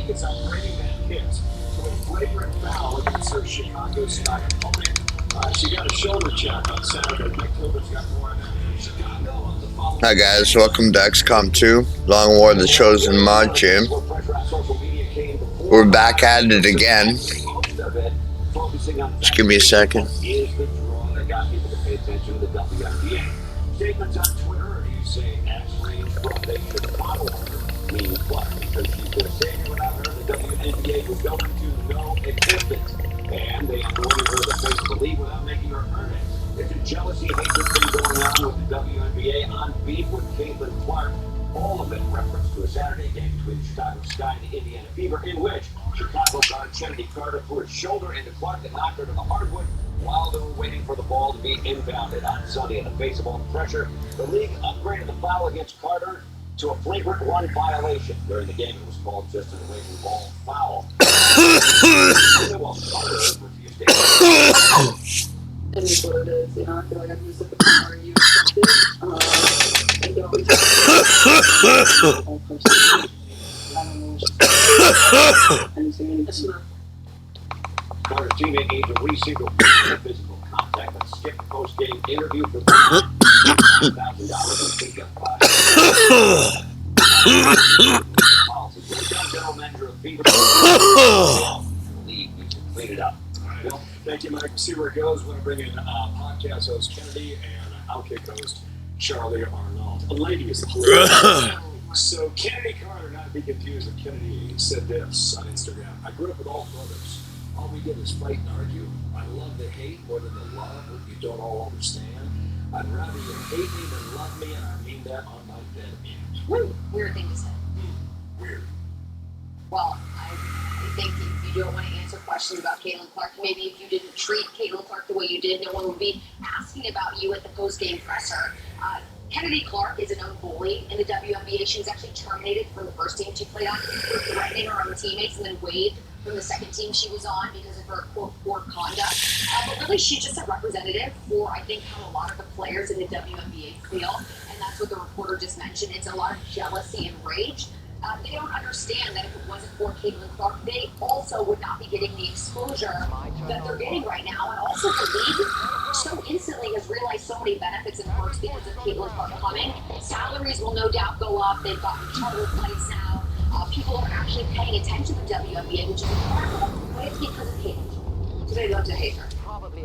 is upgrading that hit to a flagrant foul against her Chicago-style opponent. She got a shoulder check on Saturday. Mike Kilbert's got more on that in Chicago on the following. Hi guys, welcome to XCOM 2, Long War of the Chosen Mod Jam. We're back at it again. Just give me a second. Statements on Twitter are you saying X-Range brought they should follow her, meaning what? Because she's been a savior without her, the WNBA was going to no existence. And they anointed her the face of the league without making her earn it. There's a jealousy, hatred thing going on with the WNBA on beat with Caitlin Clark. All of it in reference to a Saturday game between Chicago Sky and the Indiana Fever, in which Chicago guard Kennedy Carter threw his shoulder into Clark and knocked her to the hardwood while they were waiting for the ball to be inbounded on Sunday. In the face of all the pressure, the league upgraded the foul against Carter to a flagrant one violation. During the game, it was called just an away from ball foul. Well, Carter refused to It is what it is, you know. I feel like I'm just at the point where you accept it. I don't respect whole person. I don't know what she's doing. Carter's teammate Angel Reese singled physical contact and skipped post-game interview for $5,000 and picked up policy. General manager of Fever. League needs to clean it up. Well, thank you, Mike. See where it goes. We're going to bring in podcast host Kennedy and Outkick host Charlie Arnold. A lady is the So Kennedy Carter, not to be confused with Kennedy, said this on Instagram. I grew up with all brothers. All we did is fight and argue. I love the hate more than the love, what you don't all understand. I'd rather you hate me than love me, and I mean that on my dead end. Weird thing to say. Weird. Well, I think if you don't want to answer questions about Caitlin Clark, maybe if you didn't treat Caitlin Clark the way you did, no one would be asking about you at the post-game presser. Kennedy Clark is a known bully in the WNBA. She was actually terminated from the first team she played on for threatening her own teammates and then waived from the second team she was on because of her quote poor conduct. But really, she's just a representative for, I think, how a lot of the players in the WNBA feel, and that's what the reporter just mentioned. It's a lot of jealousy and rage. They don't understand that if it wasn't for Caitlin Clark, they also would not be getting the exposure that they're getting right now. And also the league so instantly has realized so many benefits and perks because of Caitlin Clark coming. Salaries will no doubt go up. They've gotten charter flights now. People are actually paying attention to the WNBA, which is incredible, but it's because of Caitlin. So they love to hate her.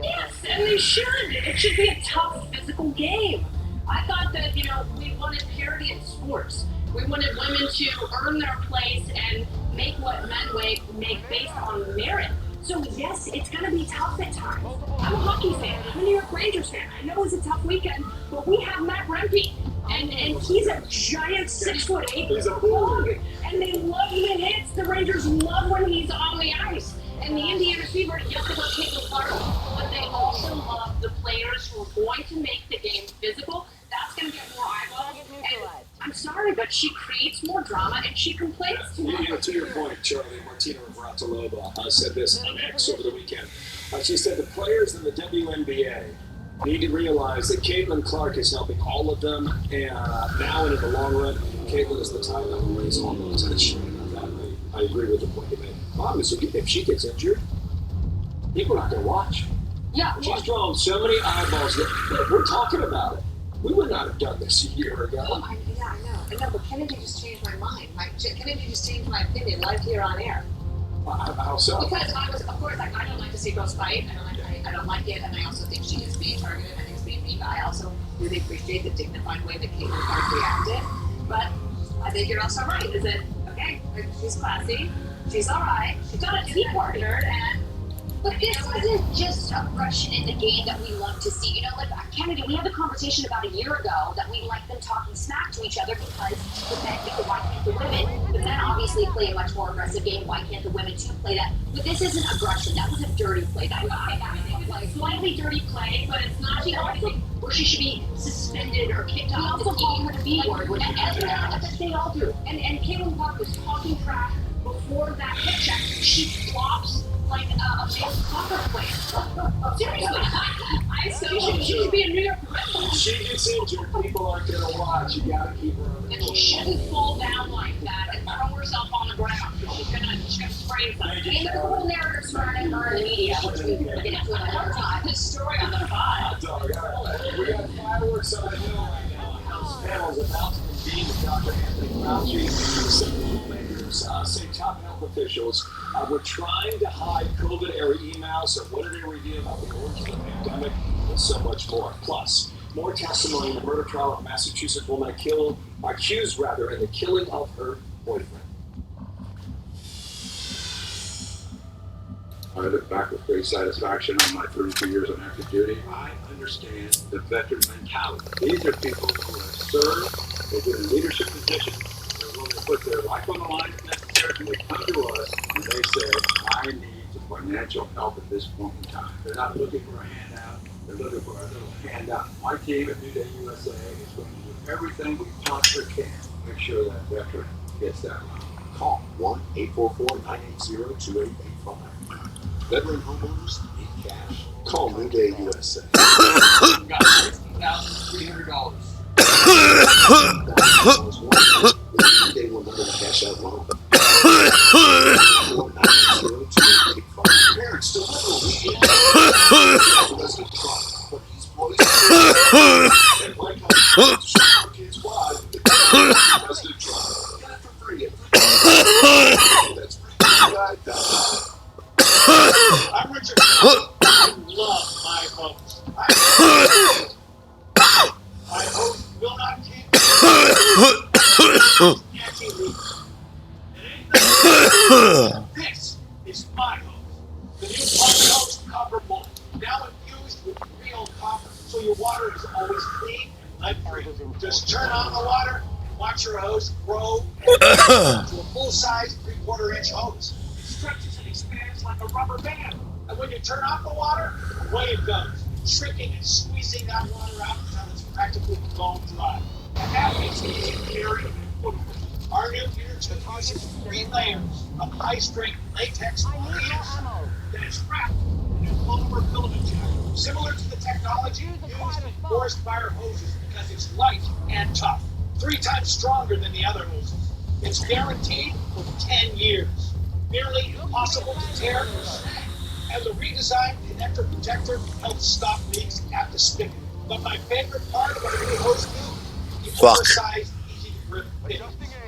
Yes, and they should. It should be a tough physical game. I thought that, you know, we wanted parity in sports. We wanted women to earn their place and make what men make based on merit. So yes, it's going to be tough at times. I'm a hockey fan. I'm a New York Rangers fan. I know it's a tough weekend, but we have Matt Rempe, and he's a giant 6'8". He's a bully, and they love the hits. The Rangers love when he's on the ice, and the Indiana Fever yes, they love Caitlin Clark, but they also love the players who are going to make the game physical. That's going to get more eyeballs. And I'm sorry, but she creates more drama and she complains too much. To your point, Charlie, Martina Navratilova said this on X over the weekend. She said the players in the WNBA need to realize that Caitlin Clark is helping all of them, and now and in the long run, Caitlin is the time that will raise all those. I agree with the point you made. Obviously, if she gets injured, people are not going to watch. Yeah, She's drawn so many eyeballs that we're talking about it. We would not have done this a year ago. I know. I know, but Kennedy just changed my mind. Kennedy just changed my opinion live here on air. How so? Because I was, of course, like I don't like to see girls fight. I don't like it, and I also think she is being targeted. I think it's being mean. But I also really appreciate the dignified way that Caitlin Clark reacted. But I think you're also right. Is it okay? She's classy. She's all right. She's got a team partner, and. But this isn't just aggression in the game that we love to see. You know, like Kennedy, we had a conversation about a year ago that we like them talking smack to each other because the men, why can't the women? The men obviously play a much more aggressive game. Why can't the women too play that? But this isn't aggression. That was a dirty play. That guy. I mean, it was like slightly dirty play, but it's not where she should be suspended or kicked off the team with a B word. And they all do. And Caitlin Clark was talking trash before that hit check. She flops like a male soccer player. Seriously, I say she should be a New York Red Bull. If she gets injured, people aren't going to watch. You got to keep her on the And she shouldn't fall down like that and throw herself on the ground. She's going to hindsight. I mean, there's a whole narrative surrounding her in the media, which we can get into another time. The story on the five. Dog, we got fireworks on the hill right now. House panels about to convene with Dr. Anthony Fauci. Some lawmakers say top health officials were trying to hide COVID-era emails. So what did they reveal about the origin of the pandemic and so much more? Plus, more testimony in the murder trial of a Massachusetts woman accused in the killing of her boyfriend. I look back with great satisfaction on my 32 years on active duty. I understand the veteran mentality. These are people who have served, they've been in leadership positions, they're willing to put their life on the line if necessary, and they come to us and they say, I need some financial help at this point in time. They're not looking for a handout, they're looking for a little handout. My team at New Day USA is going to do everything we possibly can to make sure that veteran gets that loan. Call 1-844-980-2885. Veteran homeowners need cash. Call New Day USA. Got $60,300. They will never cash out loan. Parents deliver weekend. President Trump, but he's boys. And like how kids wide, President Trump got it for free. That's free. I'm Richard. I love my host. My host will not keep This is my host. The new Carbon Host Copper Bowl. Now infused with real copper, so your water is always clean and lead-free. Just turn on the water and watch your hose grow to a full-size 3/4-inch hose. It stretches and expands like a rubber band. And when you turn off the water, away it goes, shrinking and squeezing that water out until it's practically bone dry. And that makes it easy to carry and footprint. Our new energy uses 3 layers of high-strength latex polyester that is wrapped in a polymer filament jacket, similar to the technology used in forest fire hoses because it's light and tough, 3 times stronger than the other hoses. It's guaranteed for 10 years. Nearly impossible to tear or snag. And the redesigned connector protector helps stop leaks at the spigot. But my favorite part of our new hose tube, the oversized, easy to grip fit.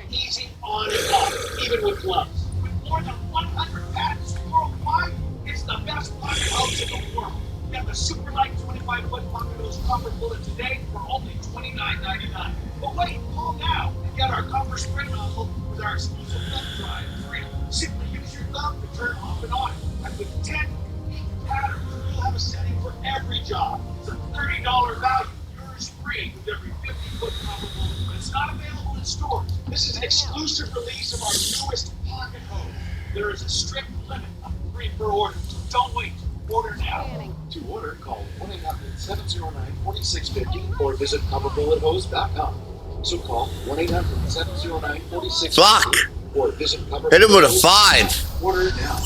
Easy on and off, even with gloves. With more than 100 patents worldwide, it's the best pocket hose in the world. Get the super light 25-foot pocket hose copper bullet today for only $29.99. But wait, call now and get our copper spray nozzle with our exclusive thumb drive free. Simply use your thumb to turn off and on. And with 10 unique patterns, you'll have a setting for every job. It's a $30 value. Yours free with every 50-foot copper bullet. But it's not available in stores. This is an exclusive release of our newest pocket hose. There is a strict limit of 3 per order, so don't wait. Order now. To order, call 1-800-709-4650 or visit copperbullet.com. So call 1-800-709-4650 Fuck. or visit copperbullet.com. Hit him with a 5. Order now.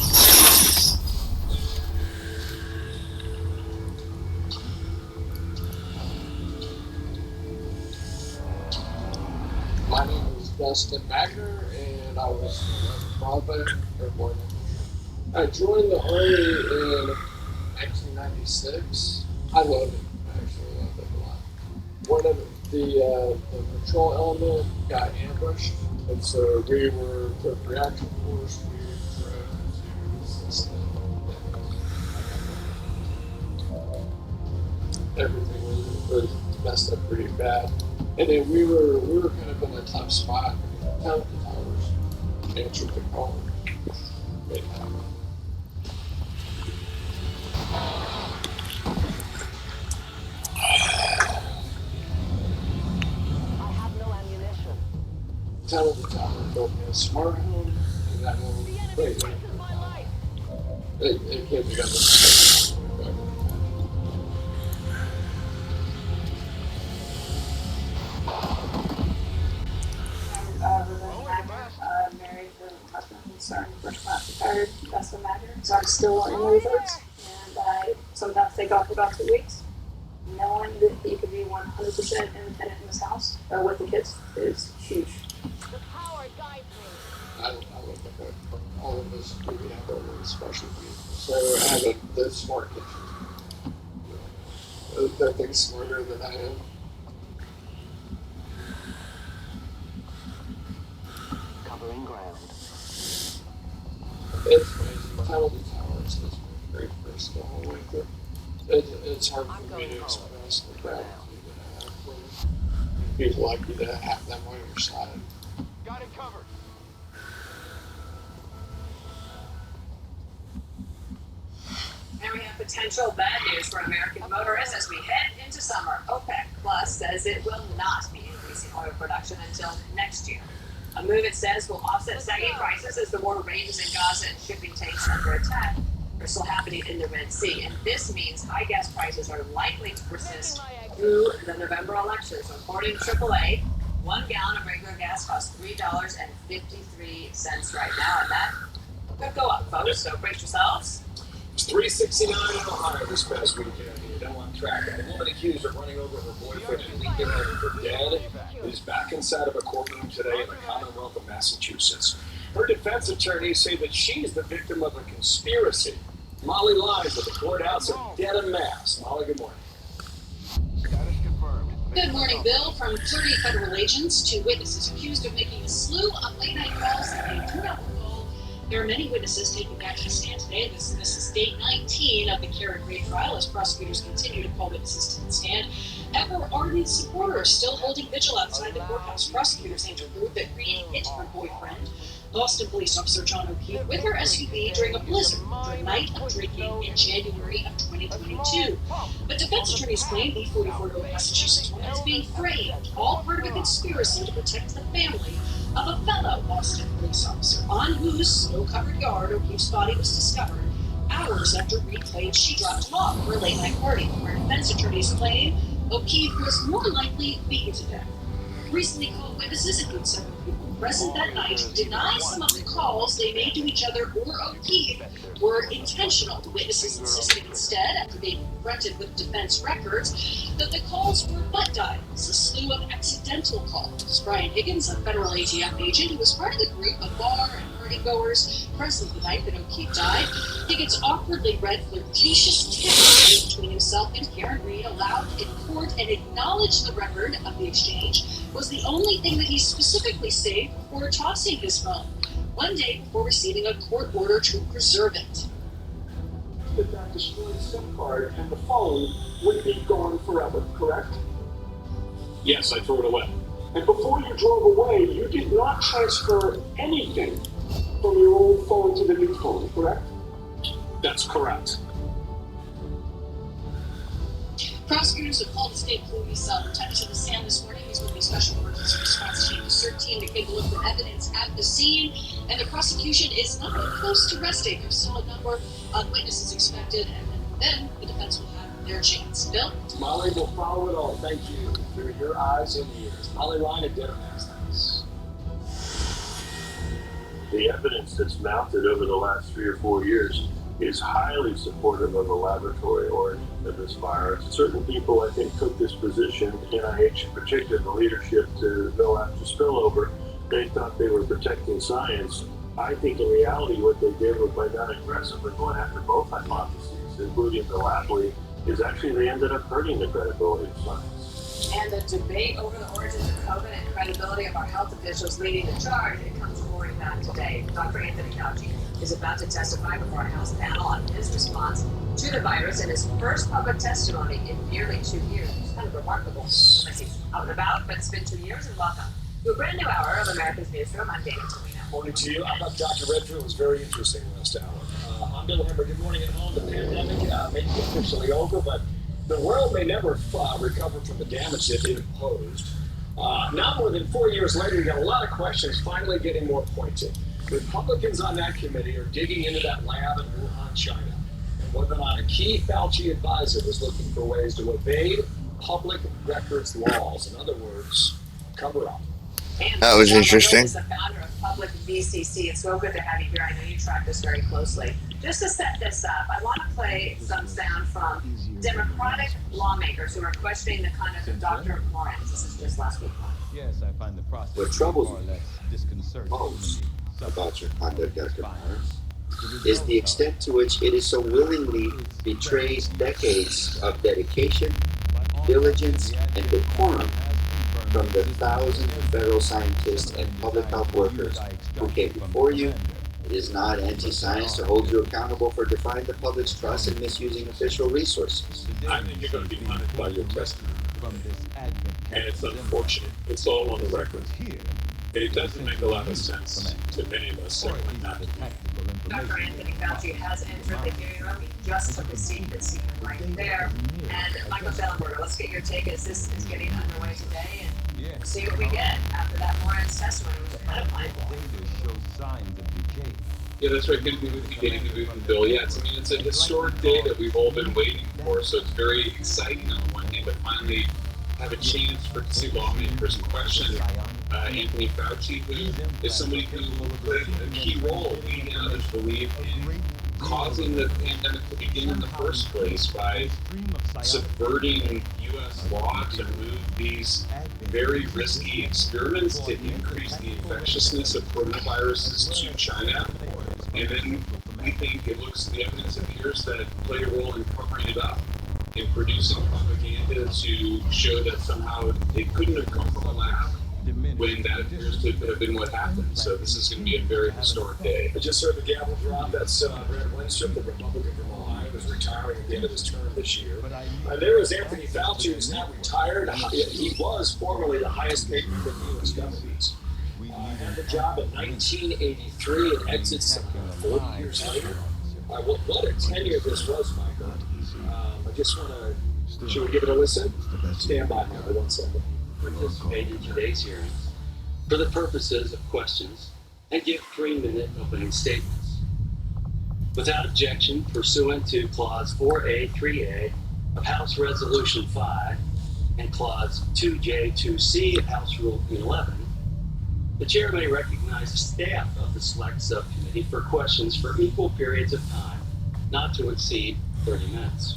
My name is Dustin Magner, and I was broadband airborne. I joined the Army in 1996. I love it, actually. I love it a lot. One of the patrol element got ambushed, and so we were the reaction force. We drove to assist them. Everything was messed up pretty bad. And then we were kind of in a tough spot. Count the towers, answered the call. It happened. Tell the tower built me a smart home, and that home wait. It came together. Married to a husband who's starting first class retired, Dustin Magner. So I'm still in the reserves, and I sometimes take off for about 2 weeks. Knowing that you could be 100% independent in this house with the kids is huge. I look at that. all of us do have our own specialty. So having the smart kitchen, that thing's smarter than I am. Covering ground. It's crazy. Penalty Towers is my very first the whole way through. It's hard for me to express the gratitude that I have for you. Be lucky to have them on your side. Got it covered. And we have potential bad news for American motorists as we head into summer. OPEC Plus says it will not be increasing oil production until next year. A move it says will offset sagging prices as the war rages in Gaza and shipping tanks under attack are still happening in the Red Sea. And this means high gas prices are likely to persist through the November election. So according to AAA, 1 gallon of regular gas costs $3.53 right now, and that could go up, folks. So brace yourselves. It's 369 in Ohio this past weekend. You're now on track. A woman accused of running over her boyfriend and leaving him for dead is back inside of a courtroom today in the Commonwealth of Massachusetts. Her defense attorneys say that she's the victim of a conspiracy. Molly lies at the courthouse and dead en masse. Molly, good morning. Status confirmed. Good morning, Bill. From 30 federal agents to witnesses accused of making a slew of late-night calls that they do not recall. There are many witnesses taking back to the stand today. This is day 19 of the Karen Gray trial as prosecutors continue to call witnesses to the stand. Ever ardent supporters still holding vigil outside the courthouse. Prosecutors say to prove that Reed hit her boyfriend, Boston police officer John O'Keefe, with her SUV during a blizzard the night of drinking in January of 2022. But defense attorneys claim the 44-year-old Massachusetts woman is being framed, all part of a conspiracy to protect the family of a fellow Boston police officer, on whose snow-covered yard O'Keefe's body was discovered hours after Reed claimed she dropped him off for a late-night party. Where defense attorneys claim O'Keefe was more likely beaten to death. Recently called witnesses, including several people present that night, deny some of the calls they made to each other or O'Keefe were intentional. The witnesses insisted instead, after being confronted with defense records, that the calls were butt dials, a slew of accidental calls. Brian Higgins, a federal ATF agent who was part of the group of bar and party goers present the night that O'Keefe died, Higgins awkwardly read flirtatious texts between himself and Karen Reed aloud in court and acknowledged the record of the exchange was the only thing that he specifically saved before tossing his phone, one day before receiving a court order to preserve it. That destroyed SIM card and the phone would be gone forever, correct? Yes, I threw it away. And before you drove away, you did not transfer anything from your old phone to the new phone, correct? That's correct. Prosecutors have called the state police lieutenant to the stand this morning. He's with the Special Emergency Response Team 13 to take a look for evidence at the scene. And the prosecution is not even close to resting. There's still a number of witnesses expected, and then the defense will have their chance. Bill? Molly will follow it all. Thank you through your eyes and ears. Molly Ryan at Dead Mass. The evidence that's mounted over the last 3 or 4 years is highly supportive of a laboratory origin of this virus. Certain people, I think, took this position, NIH in particular, the leadership, to go after spillover. They thought they were protecting science. I think in reality what they did was, by not aggressively going after both hypotheses, including the lab leak, is actually they ended up hurting the credibility of science. And the debate over the origins of COVID and credibility of our health officials leading the charge, it comes roaring back today. Dr. Anthony Fauci is about to testify before a House panel on his response to the virus in his first public testimony in nearly 2 years. It's kind of remarkable. I see out and about, but it's been 2 years, and welcome to a brand new hour of America's Newsroom. I'm Dana Torino. Morning to you. I thought Dr. Redfield was very interesting last hour. I'm Bill Hemmer. Good morning at home. The pandemic may be officially over, but the world may never recover from the damage that it imposed. Now, more than 4 years later, we got a lot of questions finally getting more pointed. Republicans on that committee are digging into that lab in Wuhan, China, and whether or not a key Fauci advisor was looking for ways to evade public records laws. In other words, cover up. And That was interesting. is the founder of Public VCC. It's so good to have you here. I know you track this very closely. Just to set this up, I want to play some sound from Democratic lawmakers who are questioning the conduct of Dr. Lawrence. This is just last week. Yes, I find the process What troubles more or less disconcerting. most about your conduct, Dr. Myers, is the extent to which it is so willingly betrays decades of dedication, diligence, and decorum from the thousands of federal scientists and public health workers who came before you. It is not anti-science to hold you accountable for defying the public's trust and misusing official resources. I think you're going to be punished by your testimony. And it's unfortunate. It's all on the record. It doesn't make a lot of sense to many of us, certainly not. Dr. Anthony Fauci has entered the hearing room. He just took a seat that's seated right there. And Michael Schellenberger, let's get your take as this is getting underway today and see what we get after that Moran's testimony, which is kind of mindful. Yeah, that's right. Good news beginning to move the bill. Yeah, it's a historic day that we've all been waiting for. So it's very exciting on one hand to finally have a chance to lawmakers question Anthony Fauci, who is somebody who played a key role leading others believe in causing the pandemic to begin in the first place by subverting U.S. law to move these very risky experiments to increase the infectiousness of coronaviruses to China. And then we think the evidence appears that it played a role in covering it up, in producing propaganda to show that somehow it couldn't have come from a lab, when that appears to have been what happened. So this is going to be a very historic day. I just heard the gavel drop. That's Brad Wenstrup, the Republican from Ohio, who's retiring at the end of his term this year. There is Anthony Fauci, who's now retired. He was formerly the highest paid member of the U.S. government. Had the job in 1983 and exits 40 years later. What a tenure this was, Michael. I just want to, should we give it a listen? Stand by, Michael, 1 second. Participate in today's hearings for the purposes of questions and give 3-minute opening statements. Without objection, pursuant to Clause 4A, 3A of House Resolution 5 and Clause 2J, 2C of House Rule 11, the chair may recognize the staff of the select subcommittee for questions for equal periods of time, not to exceed 30 minutes.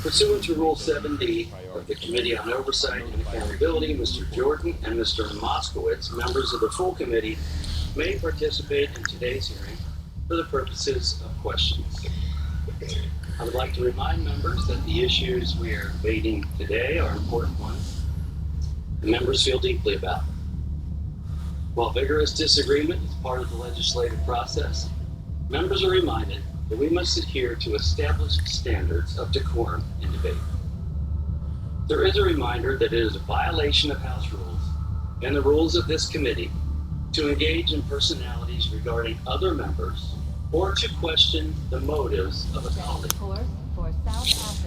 Pursuant to Rule 7D of the Committee on Oversight and Accountability, Mr. Jordan and Mr. Moskowitz, members of the full committee, may participate in today's hearing for the purposes of questions. I would like to remind members that the issues we are debating today are important ones, and members feel deeply about them. While vigorous disagreement is part of the legislative process, members are reminded that we must adhere to established standards of decorum in debate. There is a reminder that it is a violation of House rules and the rules of this committee to engage in personalities regarding other members or to question the motives of a colleague.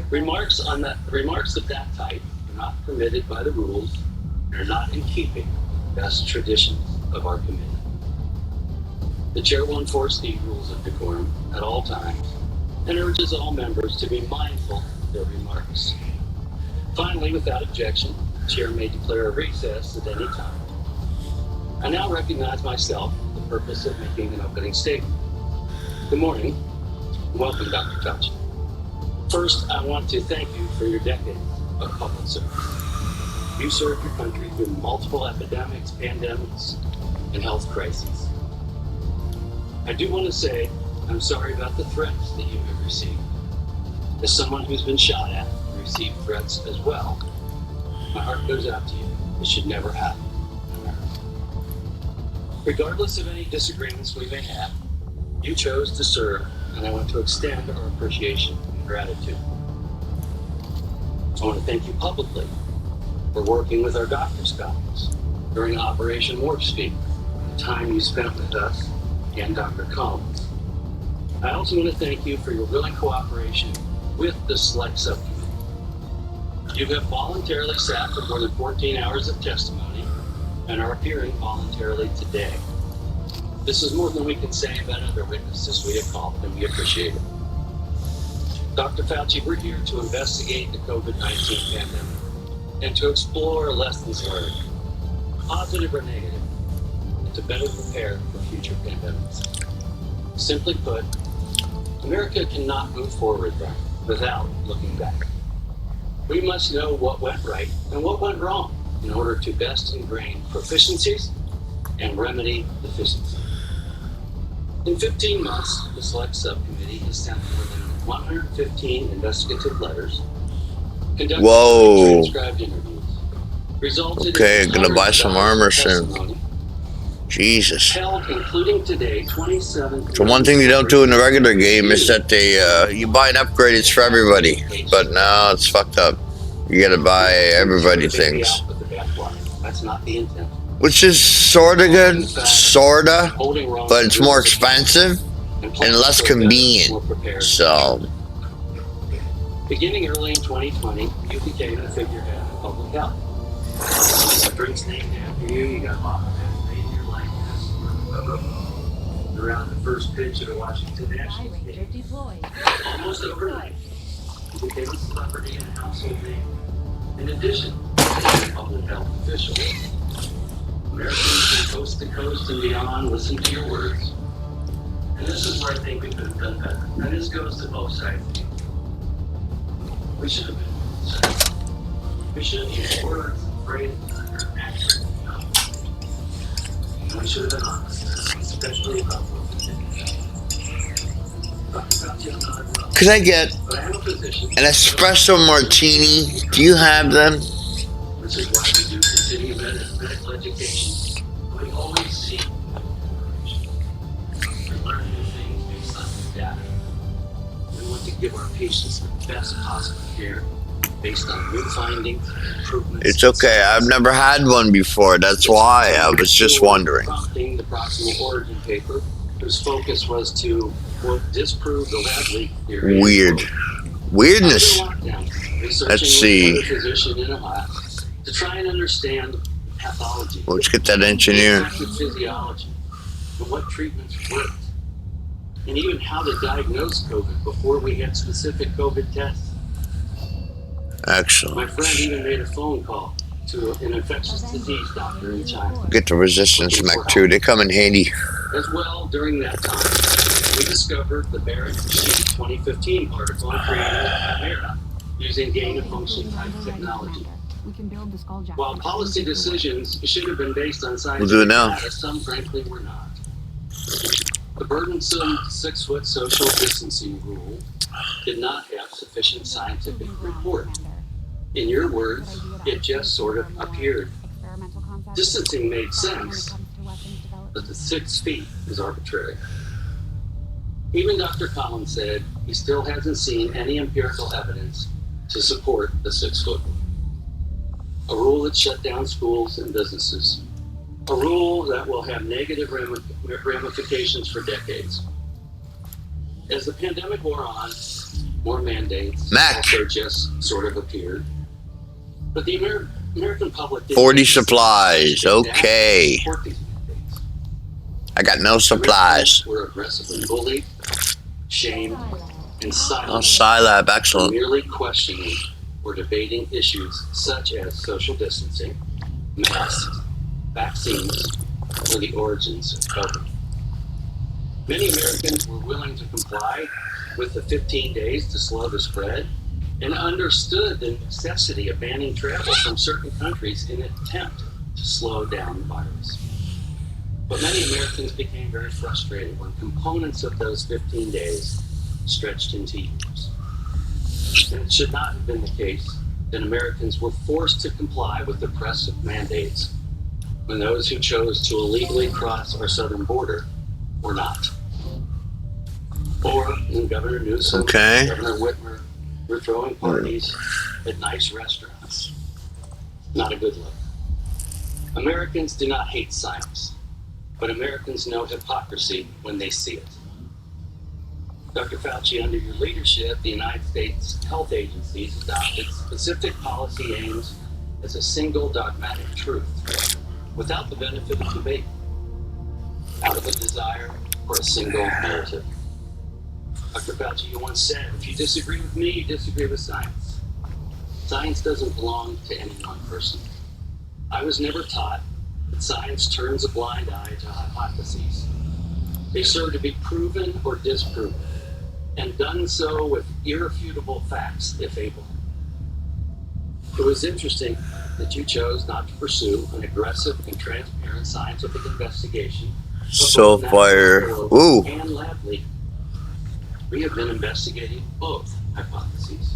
Remarks of that type are not permitted by the rules and are not in keeping with the best traditions of our committee. The chair will enforce the rules of decorum at all times and urges all members to be mindful of their remarks. Finally, without objection, the chair may declare a recess at any time. I now recognize myself for the purpose of making an opening statement. Good morning, and welcome, Dr. Fauci. First, I want to thank you for your decades of public service. You served your country through multiple epidemics, pandemics, and health crises. I do want to say I'm sorry about the threats that you have received. As someone who's been shot at and received threats as well, my heart goes out to you. This should never happen in America. Regardless of any disagreements we may have, you chose to serve, and I want to extend our appreciation and gratitude. I want to thank you publicly for working with our doctor's colleagues during Operation Warp Speed, the time you spent with us and Dr. Collins. I also want to thank you for your willing cooperation with the Select Subcommittee. You have voluntarily sat for more than 14 hours of testimony and are appearing voluntarily today. This is more than we can say about other witnesses we have called, and we appreciate it. Dr. Fauci, we're here to investigate the COVID-19 pandemic and to explore lessons learned, positive or negative, and to better prepare for future pandemics. Simply put, America cannot move forward without looking back. We must know what went right and what went wrong in order to best ingrain proficiencies and remedy deficiencies. In 15 months, the Select Subcommittee has sent more than 115 investigative letters, conducted Whoa. transcribed interviews, resulted Okay, in gonna buy some armor soon. testimony, Jesus. held, including today, 27. So one thing you don't do in the regular game is that they you buy an upgrade, it's for everybody. But now it's fucked up. You gotta buy everybody things. That's not the intent. Which is sorta good, sorta, but it's more expensive and less convenient. So Beginning early in 2020, you became a figurehead of public health. Drinks named after you, you got Mama made in your likeness. Around the first pitch of the Washington Nationals game. Almost overnight, you became a celebrity and a household name. In addition to being a public health official, Americans from coast to coast and beyond listen to your words. And this is where I think we could have done better. And this goes to both sides. We should have been. We should have used words, phrases, that are accurate enough. And we should have been honest, especially about what we did. could I get But I have a position. an espresso martini? Do you have them? Which is why we do continue medical education. We always seek information. We learn new things based on new data. We want to give our patients the best possible care based on new findings, improvements. It's okay. I've never had one before. That's why I was just wondering. Prompting the proximal origin paper, whose focus was to, quote, disprove the lab leak theory. Weird. Weirdness. Let's see. Physician in a lab to try and understand pathology. Let's get that engineer. Physiology, and what treatments worked, and even how to diagnose COVID before we had specific COVID tests. My Excellent. friend even made a phone call to an infectious disease doctor in China. Get the resistance mech too. They come in handy. As well, during that time, we discovered the Barrett Machine 2015 particle and created a chimera using gain-of-function type technology. While policy decisions should have been based on scientific We'll do it now. data, some frankly were not. The burdensome 6-foot social distancing rule did not have sufficient scientific report. In your words, it just sort of appeared. Distancing made sense, but the 6 feet is arbitrary. Even Dr. Collins said he still hasn't seen any empirical evidence to support the 6-foot rule. A rule that shut down schools and businesses. A rule that will have negative ramifications for decades. As the pandemic wore on, more mandates also just sort of appeared. But the American public didn't 40 supplies. Okay. support these mandates. I got no supplies. We're aggressively bullied, shamed, and Oh, silenced. Scilab. For Excellent. merely questioning or debating issues such as social distancing, masks, vaccines, or the origins of COVID. Many Americans were willing to comply with the 15 days to slow the spread and understood the necessity of banning travel from certain countries in an attempt to slow down the virus. But many Americans became very frustrated when components of those 15 days stretched into years. And it should not have been the case that Americans were forced to comply with oppressive mandates when those who chose to illegally cross our southern border were not. Or when Governor Newsom Okay. and Governor Whitmer were throwing parties at nice restaurants. Not a good look. Americans do not hate science, but Americans know hypocrisy when they see it. Dr. Fauci, under your leadership, the United States health agencies adopted specific policy aims as a single dogmatic truth, without the benefit of debate, out of a desire for a single narrative. Dr. Fauci, you once said, if you disagree with me, you disagree with science. Science doesn't belong to any one person. I was never taught that science turns a blind eye to hypotheses. They serve to be proven or disproven, and done so with irrefutable facts, if able. It was interesting that you chose not to pursue an aggressive and transparent scientific investigation So fire. Ooh. And lab leak. We have been investigating both hypotheses.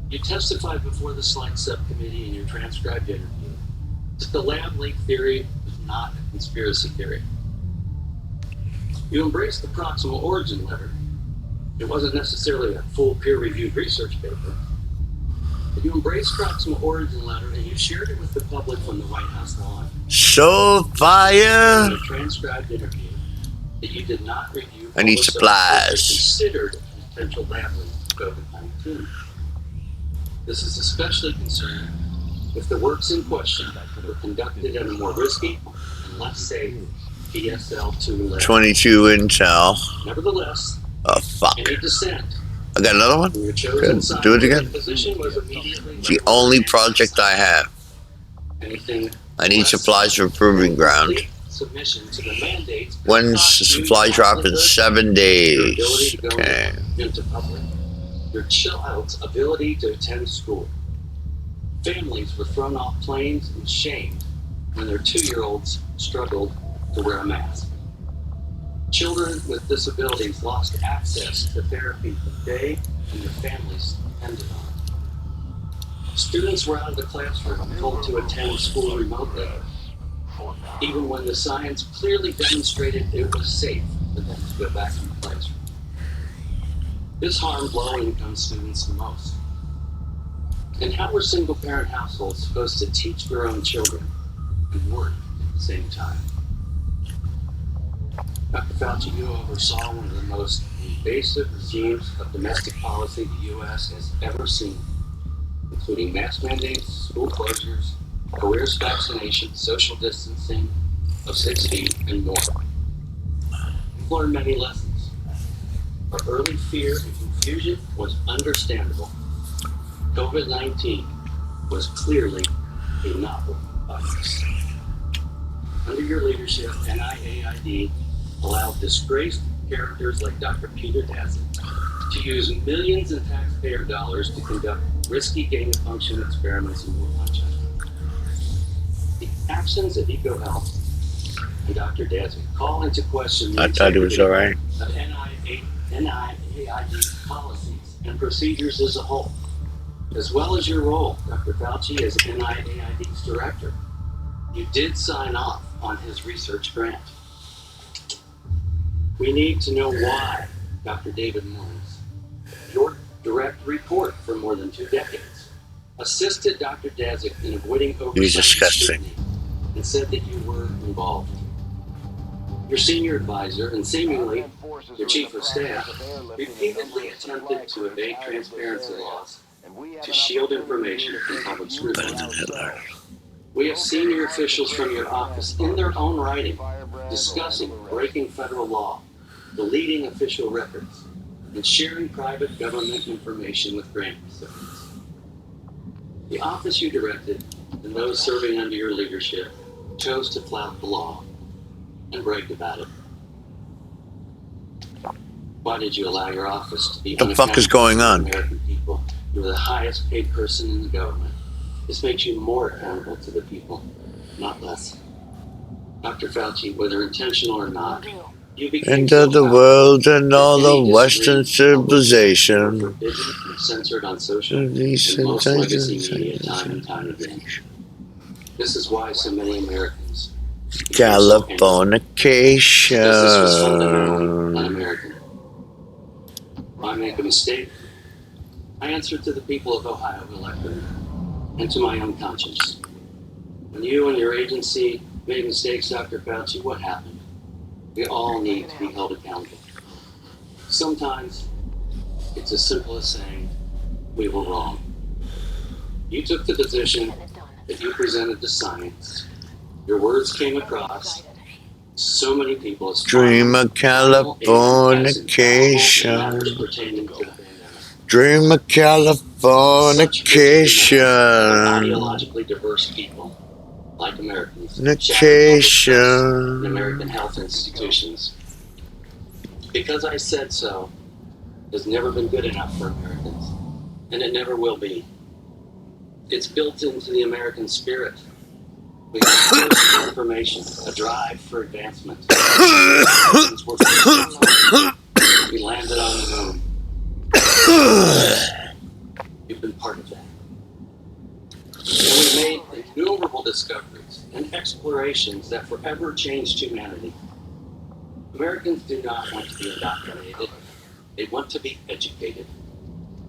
You testified before the Select Subcommittee in your transcribed interview that the lab leak theory was not a conspiracy theory. You embraced the proximal origin letter. It wasn't necessarily a full peer-reviewed research paper. But you embraced proximal origin letter and you shared it with the public from the White House lawn. So fire. In a transcribed interview that you did not review. I need supplies. Considered a potential lab leak of COVID-19. This is especially concerning if the works in question were conducted at a more risky and less safe BSL-2 lab. 22 intel. Nevertheless, Oh fuck. any dissent I got another one? from your chosen Good. Do it again. position was immediately It's the only project I have. anything I need less supplies for proving ground. complete submission to the mandates. When's the supply drop in 7 Your ability days? to go Okay. into public. Your child's ability to attend school. Families were thrown off planes and shamed when their 2-year-olds struggled to wear a mask. Children with disabilities lost access to therapy that they and their families depended on. Students were out of the classroom told to attend school remotely, even when the science clearly demonstrated it was safe for them to go back in the classroom. This harmed low-income students the most. And how were single-parent households supposed to teach their own children and work at the same time? Dr. Fauci, you oversaw one of the most invasive regimes of domestic policy the U.S. has ever seen, including mask mandates, school closures, coerced vaccination, social distancing of 6 feet, and more. We've learned many lessons. Our early fear and confusion was understandable. COVID-19 was clearly a novel virus. Under your leadership, NIAID allowed disgraced characters like Dr. Peter Daszak to use millions in taxpayer dollars to conduct risky gain-of-function experiments in Wuhan, China. The actions of EcoHealth and Dr. Daszak call into question the I thought it was alright. of NIAID's policies and procedures as a whole, as well as your role, Dr. Fauci, as NIAID's director. You did sign off on his research grant. We need to know why Dr. David Morris, your direct report for more than 2 decades, assisted Dr. Daszak in avoiding oversight He's disgusting. scrutiny and said that you were involved. Your senior advisor and seemingly your chief of staff repeatedly attempted to evade transparency laws to shield information from public scrutiny. We have senior officials from your office in their own writing discussing breaking federal law, deleting official records, and sharing private government information with grant recipients. The office you directed and those serving under your leadership chose to flout the law and bragged about it. Why did you allow your office to be The fuck is going on? American people? You're the highest paid person in the government. This makes you more accountable to the people, not less. Dr. Fauci, whether intentional or not, you became End so of the powerful world and all that any the Western disagreement with public civilization. were forbidden and censored on social and most legacy media time and time again. This is why so many Americans became so angry. Because this was fundamentally Californication. un-American. If I make a mistake, I answer to the people of Ohio who elected me, and to my own conscience. When you and your agency made mistakes, Dr. Fauci, what happened? We all need to be held accountable. Sometimes it's as simple as saying, we were wrong. You took the position that you presented the science. Your words came across so many people as Dream of Californication. Dream of Californication. Ideologically diverse people, like Americans, Vacation. and American health institutions. Because I said so has never been good enough for Americans, and it never will be. It's built into the American spirit. We have a thirst for information, a drive for advancement. Since we're so long, we landed on the moon. You've been part of that. And we've made innumerable discoveries and explorations that forever changed humanity. Americans do not want to be indoctrinated. They want to be educated.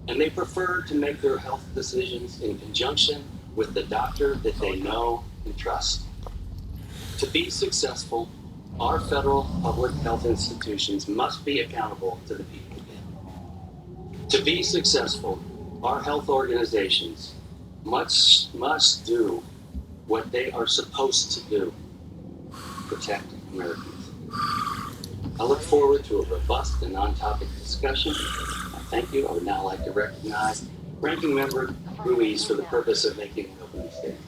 And they prefer to make their health decisions in conjunction with the doctor that they know and trust. To be successful, our federal public health institutions must be accountable to the people. To be successful, our health organizations must do what they are supposed to do: protect Americans. I look forward to a robust and on-topic discussion. Thank you. I would now like to recognize Ranking Member Ruiz for the purpose of making an opening statement.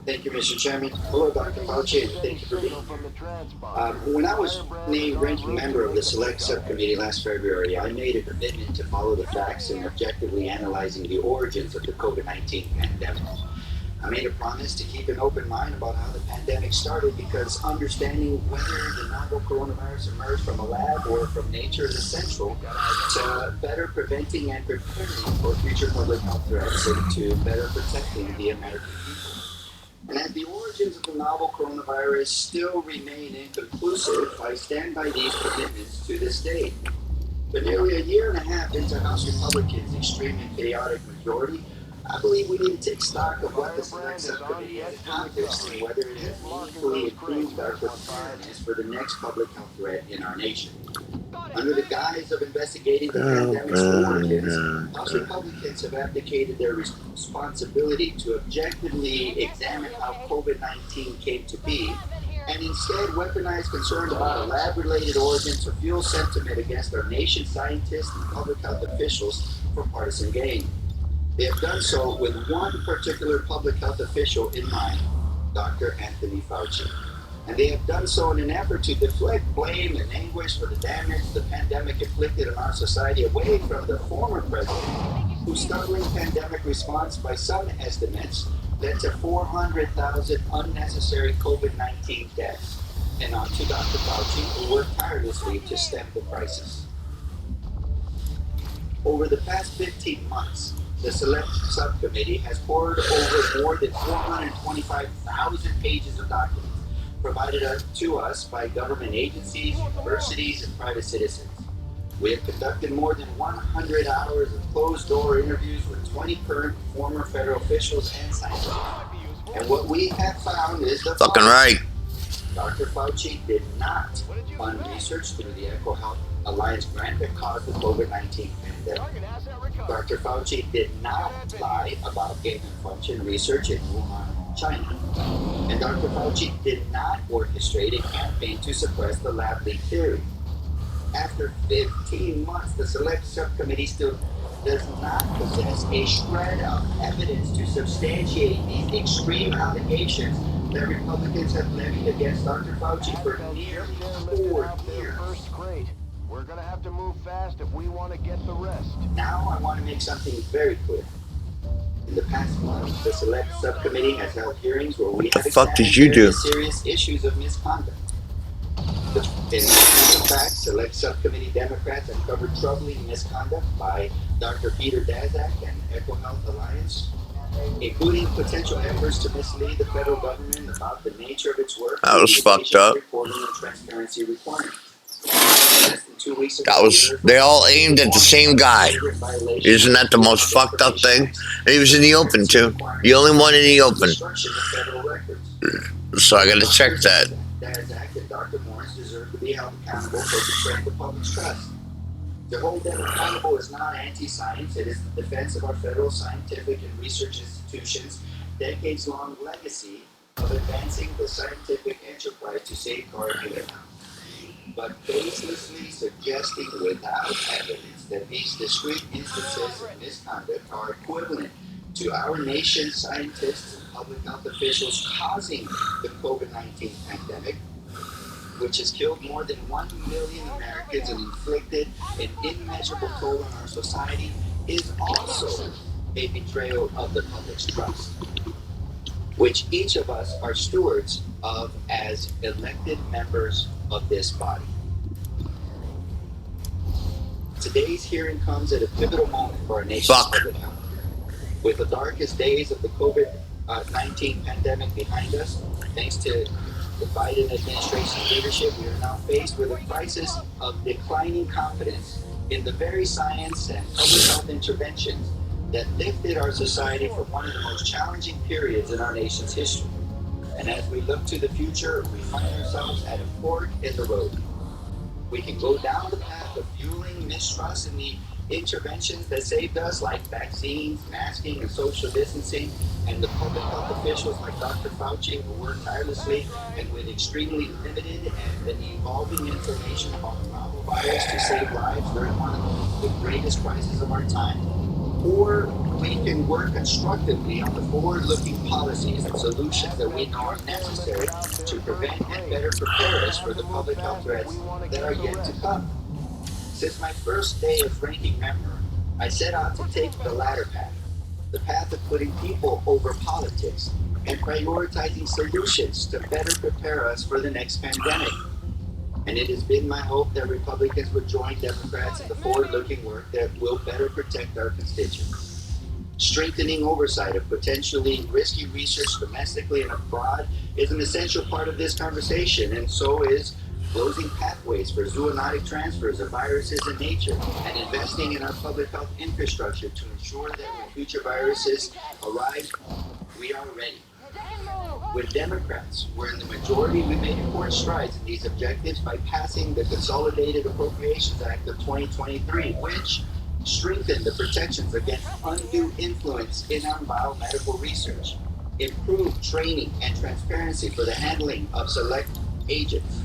Thank you, Mr. Chairman. Hello, Dr. Fauci, and thank you for being here. When I was named ranking member of the Select Subcommittee last February, I made a commitment to follow the facts and objectively analyzing the origins of the COVID-19 pandemic. I made a promise to keep an open mind about how the pandemic started, because understanding whether the novel coronavirus emerged from a lab or from nature is essential to better preventing and preparing for future public health threats and to better protecting the American people. And as the origins of the novel coronavirus still remain inconclusive, I stand by these commitments to this day. But nearly a year and a half into House Republicans' extreme and chaotic majority, I believe we need to take stock of what the Select Subcommittee has accomplished and whether it has meaningfully improved our preparedness for the next public health threat in our nation. Under the guise of investigating the pandemic's origins, House Republicans have abdicated their responsibility to objectively examine how COVID-19 came to be, and instead weaponize concerns about a lab-related origin to fuel sentiment against our nation's scientists and public health officials for partisan gain. They have done so with one particular public health official in mind, Dr. Anthony Fauci. And they have done so in an effort to deflect blame and anguish for the damage the pandemic inflicted on our society away from the former president, whose stumbling pandemic response, by some estimates, led to 400,000 unnecessary COVID-19 deaths, and onto Dr. Fauci, who worked tirelessly to stem the crisis. Over the past 15 months, the Select Subcommittee has poured over more than 425,000 pages of documents provided to us by government agencies, universities, and private citizens. We have conducted more than 100 hours of closed-door interviews with 20 current and former federal officials and scientists. And what we have found is the Fucking right. Dr. Fauci did not fund research through the Eco Health Alliance grant that caused the COVID-19 pandemic. Dr. Fauci did not lie about gain of function research in Wuhan, China. And Dr. Fauci did not orchestrate a campaign to suppress the lab leak theory. After 15 months, the Select Subcommittee still does not possess a shred of evidence to substantiate these extreme allegations that Republicans have levied against Dr. Fauci for nearly 4 years. We're gonna have to move fast if we want to get the rest. Now I want to make something very clear. In the past month, the Select Subcommittee has held hearings where we have examined various serious issues of misconduct. In fact, Select Subcommittee Democrats uncovered troubling misconduct by Dr. Peter Daszak and Eco Health Alliance, including potential efforts to mislead the federal government about the nature of its work. That was fucked up. Reporting and transparency requirements. They all aimed at the same guy. Isn't that the most fucked up thing? And he was in the open too. The only one in the open. So I gotta check that. Daszak and Dr. Morris deserve to be held accountable for betraying the public's trust. To hold them accountable is not anti-science, it is the defense of our federal scientific and research institutions' decades-long legacy of advancing the scientific enterprise to safeguard human health. But baselessly suggesting without evidence that these discrete instances of misconduct are equivalent to our nation's scientists and public health officials causing the COVID-19 pandemic, which has killed more than 1 million Americans and inflicted an immeasurable toll on our society, is also a betrayal of the public's trust. which each of us are stewards of as elected members of this body. Today's hearing comes at a pivotal moment for our nation's public health. With the darkest days of the COVID-19 pandemic behind us, thanks to the Biden administration's leadership, we are now faced with a crisis of declining confidence in the very science and public health interventions that lifted our society from one of the most challenging periods in our nation's history. And as we look to the future, we find ourselves at a fork in the road. We can go down the path of fueling mistrust in the interventions that saved us, like vaccines, masking, and social distancing, and the public health officials like Dr. Fauci who work tirelessly and with extremely limited and evolving information about the novel virus to save lives during one of the greatest crises of our time. Or we can work constructively on the forward-looking policies and solutions that we know are necessary to prevent and better prepare us for the public health threats that are yet to come. Since my first day as ranking member, I set out to take the latter path, the path of putting people over politics and prioritizing solutions to better prepare us for the next pandemic. And it has been my hope that Republicans would join Democrats in the forward-looking work that will better protect our constituents. Strengthening oversight of potentially risky research domestically and abroad is an essential part of this conversation, and so is closing pathways for zoonotic transfers of viruses in nature and investing in our public health infrastructure to ensure that when future viruses arrive, we are ready. With Democrats, we're in the majority. We made important strides in these objectives by passing the Consolidated Appropriations Act of 2023, which strengthened the protections against undue influence in our biomedical research, improved training and transparency for the handling of select agents,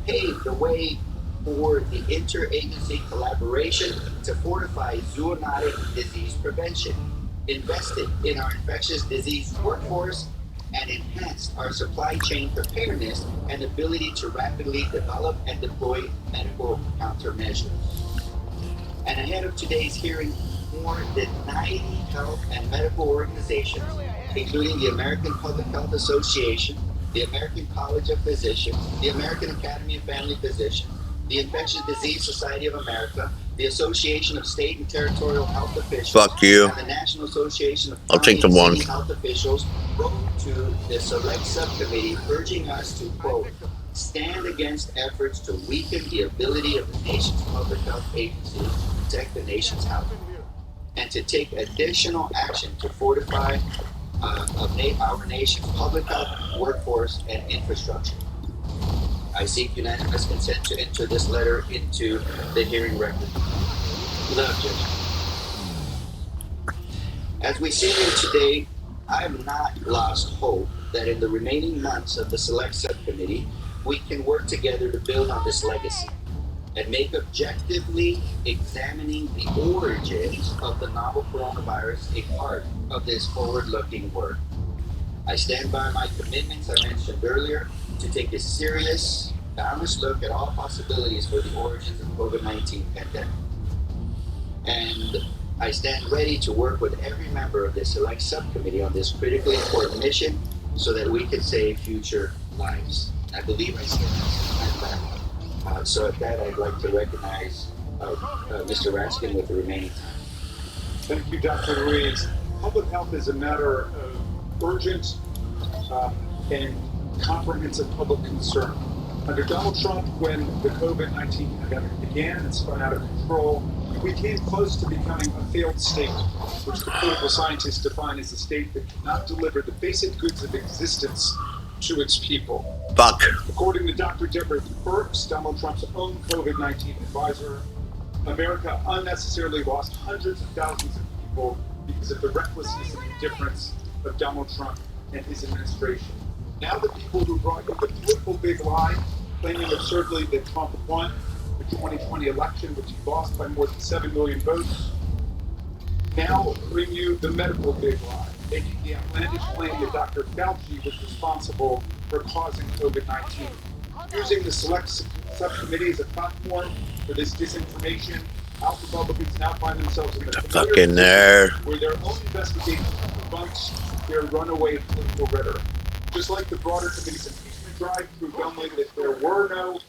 paved the way for the interagency collaboration to fortify zoonotic disease prevention, invested in our infectious disease workforce, and enhanced our supply chain preparedness and ability to rapidly develop and deploy medical countermeasures. And ahead of today's hearing, more than 90 health and medical organizations, including the American Public Health Association, the American College of Physicians, the American Academy of Family Physicians, the Infectious Disease Society of America, the Association of State and Territorial Health Officials, Fuck you. and the National Association of I'll take the County and one. City Health Officials wrote to the Select Subcommittee urging us to, quote, stand against efforts to weaken the ability of the nation's public health agencies to protect the nation's health, and to take additional action to fortify our nation's public health workforce and infrastructure. I seek unanimous consent to enter this letter into the hearing record. Without objection. As we sit here today, I have not lost hope that in the remaining months of the Select Subcommittee, we can work together to build on this legacy and make objectively examining the origins of the novel coronavirus a part of this forward-looking work. I stand by my commitments I mentioned earlier to take a serious, balanced look at all possibilities for the origins of the COVID-19 pandemic. And I stand ready to work with every member of the Select Subcommittee on this critically important mission so that we can save future lives. I believe I said that. So at that, I'd like to recognize Mr. Raskin with the remaining time. Thank you, Dr. Ruiz. Public health is a matter of urgent and comprehensive public concern. Under Donald Trump, when the COVID-19 pandemic began and spun out of control, we came close to becoming a failed state, which the political scientists define as a state that cannot deliver the basic goods of existence to its people. Fuck. According to Dr. Deborah Birx, Donald Trump's own COVID-19 advisor, America unnecessarily lost hundreds of thousands of people because of the recklessness and indifference of Donald Trump and his administration. Now the people who brought you the political big lie, claiming absurdly that Trump won the 2020 election, which he lost by more than 7 million votes, now bring you the medical big lie, making the outlandish claim that Dr. Fauci was responsible for causing COVID-19. Using the Select Subcommittee as a platform for this disinformation, House Republicans now find themselves in the Fucking there. where their own investigation debunks their runaway political rhetoric. Just like the broader committee's impeachment drive proved only that there were no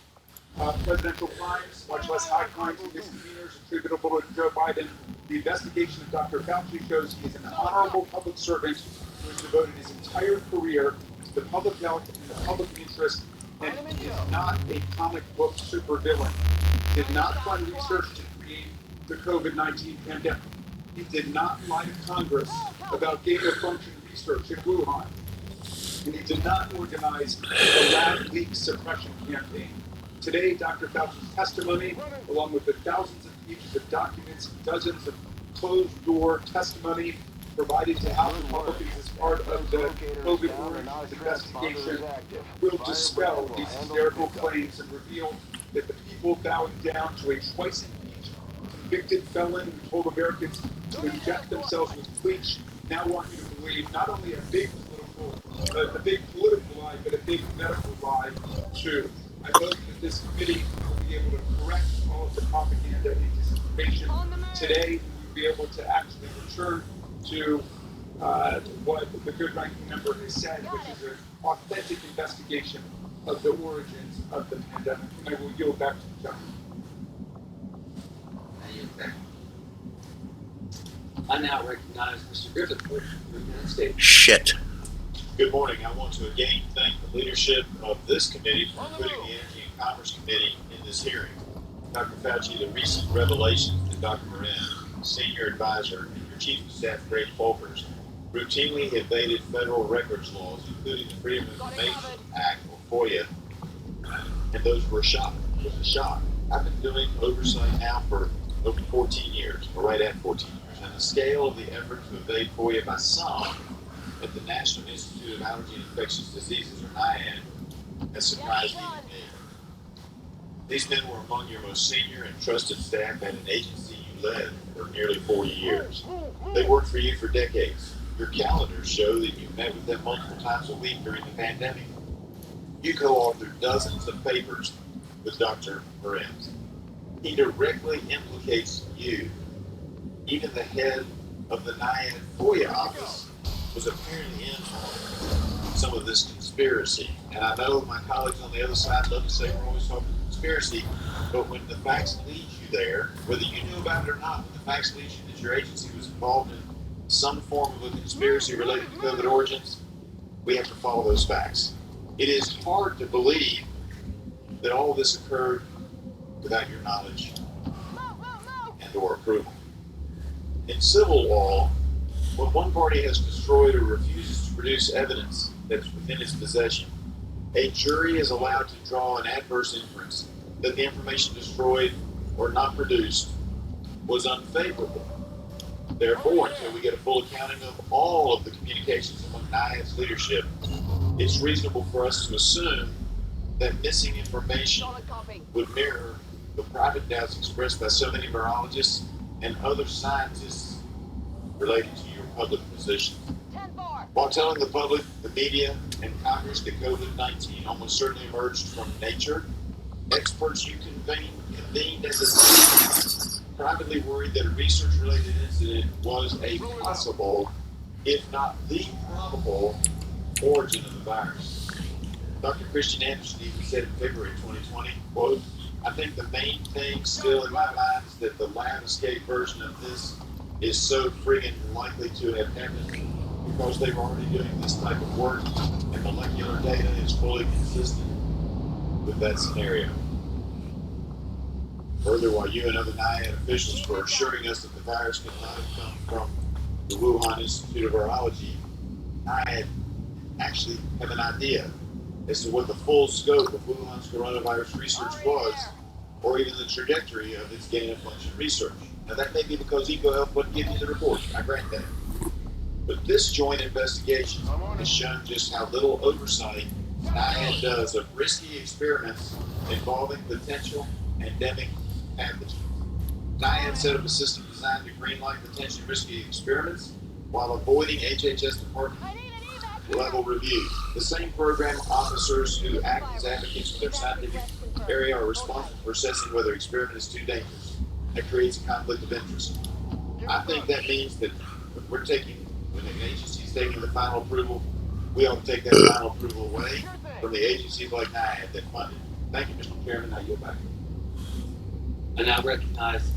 presidential crimes, much less high crimes and misdemeanors attributable to Joe Biden, the investigation of Dr. Fauci shows he is an honorable public servant who has devoted his entire career to the public health and the public interest, and he is not a comic book supervillain. He did not fund research to create the COVID-19 pandemic. He did not lie to Congress about gain-of-function research in Wuhan. And he did not organize the lab leak suppression campaign. Today, Dr. Fauci's testimony, along with the thousands of pages of documents, dozens of closed-door testimony provided to House Republicans as part of the COVID origins investigation, will dispel these hysterical claims and reveal that the people bowing down to a twice-impeached convicted felon who told Americans to inject themselves with bleach now want you to believe not only a big political lie, but a big medical lie too. I hope that this committee will be able to correct all of the propaganda and disinformation today. We'll be able to actually return to what the good ranking member has said, which is an authentic investigation of the origins of the pandemic. And I will yield back to the gentleman. I now recognize Mr. Griffith for the United States. Shit. Good morning. I want to again thank the leadership of this committee for including the Energy and Commerce Committee in this hearing. Dr. Fauci, the recent revelations that Dr. Moran, Senior Advisor, and your Chief of Staff, Greg Folkers, routinely evaded federal records laws, including the Freedom of Information Act, or FOIA, and those were a shock. It was a shock. I've been doing oversight now for over 14 years, or right at 14 years, and the scale of the effort to evade FOIA by some at the National Institute of Allergy and Infectious Diseases, or NIAID, has surprised even me. These men were among your most senior and trusted staff at an agency you led for nearly 40 years. They worked for you for decades. Your calendars show that you met with them multiple times a week during the pandemic. You co-authored dozens of papers with Dr. Moran. He directly implicates you. Even the head of the NIAID FOIA office was apparently in on some of this conspiracy. And I know my colleagues on the other side love to say we're always talking conspiracy, but when the facts lead you there, whether you knew about it or not, when the facts lead you that your agency was involved in some form of a conspiracy related to COVID origins, we have to follow those facts. It is hard to believe that all of this occurred without your knowledge and or approval. In civil law, when one party has destroyed or refuses to produce evidence that is within its possession, a jury is allowed to draw an adverse inference that the information destroyed or not produced was unfavorable. Therefore, until we get a full accounting of all of the communications among NIAID's leadership, it's reasonable for us to assume that missing information would mirror the private doubts expressed by so many virologists and other scientists related to your public position. While telling the public, the media, and Congress that COVID-19 almost certainly emerged from nature, experts you convened as a team privately worried that a research-related incident was a possible, if not the probable, origin of the virus. Dr. Christian Anderson even said in February 2020, quote, "I think the main thing still in my mind is that the lab escape version of this is so friggin' likely to have happened because they were already doing this type of work and molecular data is fully consistent with that scenario." Further, while you and other NIAID officials were assuring us that the virus could not have come from the Wuhan Institute of Virology, NIAID actually have an idea as to what the full scope of Wuhan's coronavirus research was, or even the trajectory of its gain-of-function research. Now, that may be because EcoHealth wouldn't give you the report. I grant that. But this joint investigation has shown just how little oversight NIAID does of risky experiments involving potential endemic pathogens. NIAID set up a system designed to greenlight potentially risky experiments while avoiding HHS department level reviews. The same program officers who act as advocates for their scientific area are responsible for assessing whether experiment is too dangerous. That creates a conflict of interest. I think that means that when an agency agency's taking the final approval. We ought to take that final approval away from the agencies like NIAID that fund it. Thank you, Mr. Chairman. Now you're back. I now recognize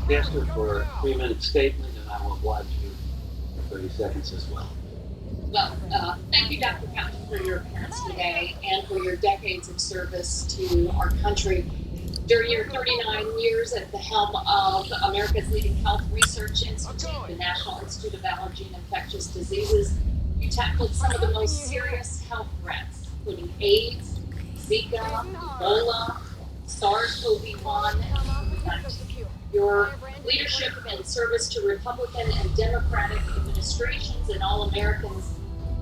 Pastor for a 3-minute statement, and I will oblige you for 30 seconds as well. Well, thank you, Dr. Fauci, for your appearance today and for your decades of service to our country. During your 39 years at the helm of America's leading health research institute, the National Institute of Allergy and Infectious Diseases, you tackled some of the most serious health threats, including AIDS, Zika, Ebola, SARS-CoV-1, and COVID-19. Your leadership and service to Republican and Democratic administrations and all Americans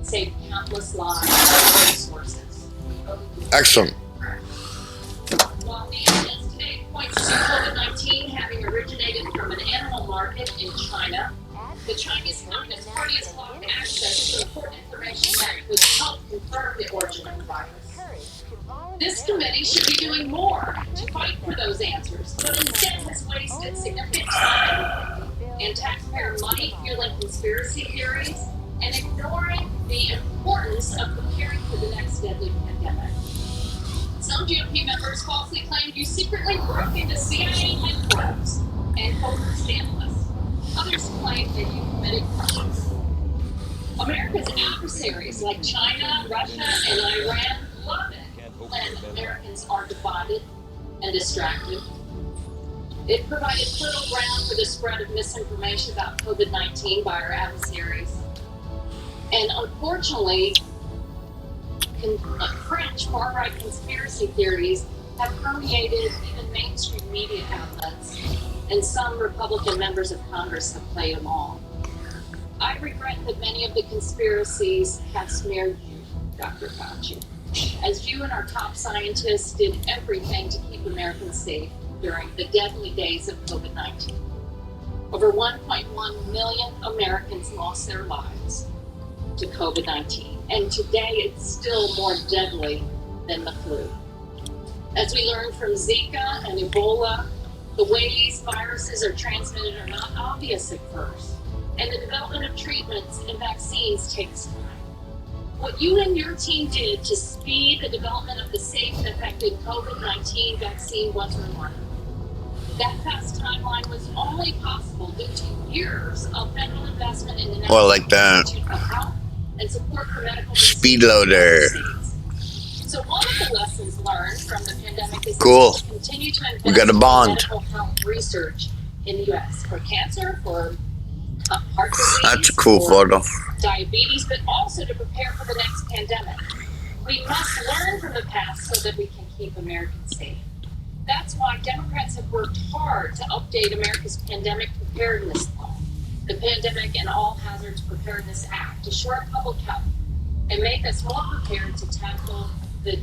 saved countless lives and resources. Excellent. While the evidence today points to COVID-19 having originated from an animal market in China, the Chinese Communist Party has blocked access to important information that would help confirm the origin of the virus. This committee should be doing more to fight for those answers, but instead has wasted significant time and taxpayer money fueling conspiracy theories and ignoring the importance of preparing for the next deadly pandemic. Some GOP members falsely claimed you secretly broke into CIA headquarters and overstand lists. Others claim that you committed crimes. America's adversaries like China, Russia, and Iran love it when Americans are divided and distracted. It provided fertile ground for the spread of misinformation about COVID-19 by our adversaries. And unfortunately, French far-right conspiracy theories have permeated even mainstream media outlets, and some Republican members of Congress have played along. I regret that many of the conspiracies have smeared you, Dr. Fauci, as you and our top scientists did everything to keep Americans safe during the deadly days of COVID-19. Over 1.1 million Americans lost their lives to COVID-19, and today it's still more deadly than the flu. As we learned from Zika and Ebola, the ways viruses are transmitted are not obvious at first, and the development of treatments and vaccines takes time. What you and your team did to speed the development of the safe and effective COVID-19 vaccine was remarkable. That fast timeline was only possible due to years of federal investment in the National Institute of Health and support for medical Speed loader. So one of the lessons learned from the pandemic is Cool. to continue to invest We got a bond. in medical health research in the U.S. for cancer, for heart disease, That's a cool for photo. diabetes, but also to prepare for the next pandemic. We must learn from the past so that we can keep Americans safe. That's why Democrats have worked hard to update America's pandemic preparedness law, the Pandemic and All Hazards Preparedness Act, to shore up public health and make us more prepared to tackle the